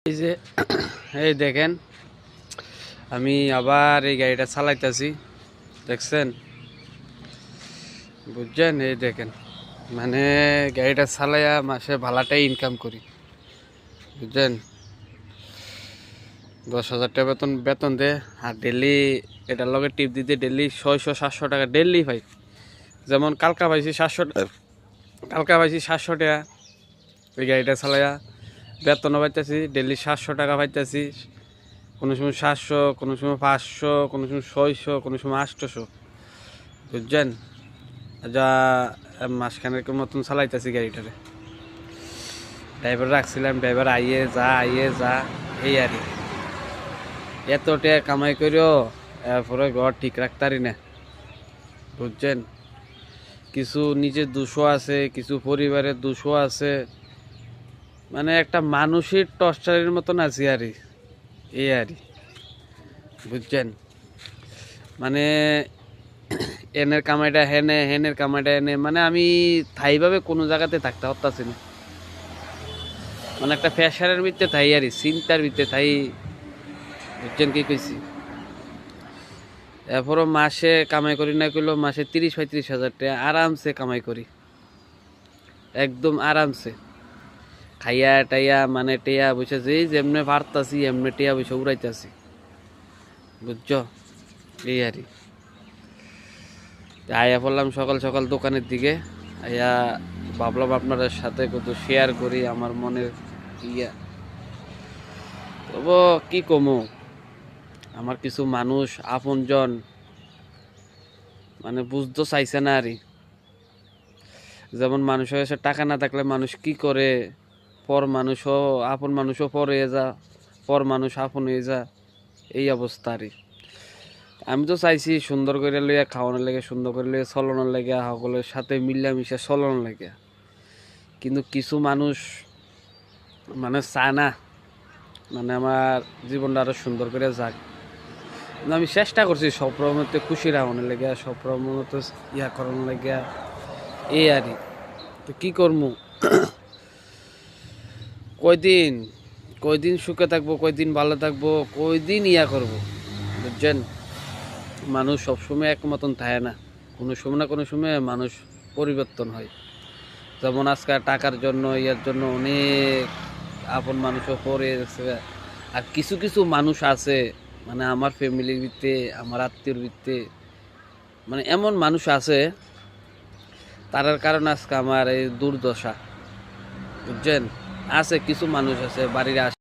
এই যে এই দেখেন আমি আবার এই গাড়িটা চালাইতেছি দেখছেন বুঝছেন। এই দেখেন মানে গাড়িটা চালাইয়া মাসে ভালোটাই ইনকাম করি বুঝছেন। 10,000 টাকা বেতন বেতন দে আর ডেলি এটার লগে টিপ দিতে ডেলি 600-700 টাকা ডেলি ভাই। যেমন কালকা পাইছি 700 টাকা, কালকা পাইছি 700 টাকা ওই গাড়িটা চালাইয়া বেতনও পাইতেছি ডেলি 700 টাকা পাইতেছি। কোনো সময় 700, কোনো সময় 500, কোনো সময় 600, কোনো সময় 800 বুঝছেন। যা মাসখানেক মতন চালাইতেছি গাড়িটারে। ড্রাইভার রাখছিলাম, ড্রাইভার আইয়ে যা এই আর এত টাকা কামাই করিও এরপরে ঘর ঠিক রাখতারি না বুঝছেন। কিছু নিজের দোষও আছে, কিছু পরিবারের দোষও আছে, মানে একটা মানুষের টর্চারের মতন আছি আর এই আর বুঝছেন। মানে এনের কামাইটা হেনে, হেনের কামাইটা এনে, মানে আমি থাইভাবে কোনো জায়গাতে থাকতে পারতাছি না। মানে একটা প্রেশারের ভিতরে থাই আর চিন্তার ভিতরে থাই বুঝছেন কি কইছি। এরপরও মাসে কামাই করি না কইলো মাসে 30-35 হাজার টাকা আরামসে কামাই করি, একদম আরামসে খাইয়া টাইয়া মানে টেয়া বসে যেই যেমনে পারতাছি এমনি টেয়া বসে উড়াইতেছি বুঝছো এই আর আয়া পড়লাম সকাল সকাল দোকানের দিকে। আয়া ভাবলাম আপনাদের সাথে কত শেয়ার করি আমার মনের ইয়া। তবু কি কমু, আমার কিছু মানুষ আপনজন মানে বুঝতে চাইছে না আরই। যেমন মানুষের কাছে টাকা না থাকলে মানুষ কি করে, পর মানুষও আপন মানুষও পর হয়ে যা, পর মানুষ আপন হয়ে যা, এই অবস্থা আরই। আমি তো চাইছি সুন্দর করে লইয়া খাওয়ানোর লেগে, সুন্দর করে লইয়া চলানোর লেগে, সকলের সাথে মিলামিশা চলানোর লেগে, কিন্তু কিছু মানুষ মানে চায় না মানে আমার জীবনটা আরো সুন্দর করে যাক। আমি চেষ্টা করছি সব রকমতে খুশি রাখানোর লেগে, সব রকমতে ইয়া করানোর লেগে এই আরই। তো কি করবো, কয়দিন কয়দিন সুখে থাকবো, কয়দিন ভালো থাকবো, কয়দিন ইয়া করবো বুঝছেন। মানুষ সবসময় এক মতন থাকে না, কোনো সময় না কোনো সময় মানুষ পরিবর্তন হয়। যেমন আজকে টাকার জন্য ইয়ার জন্য অনেক আপন মানুষও পড়ে গেছে। আর কিছু কিছু মানুষ আছে মানে আমার ফ্যামিলির ভিত্তে, আমার আত্মীয়র ভিত্তে, মানে এমন মানুষ আছে তার কারণে আজকে আমার এই দুর্দশা বুঝছেন। আছে কিছু মানুষ আছে বাড়ির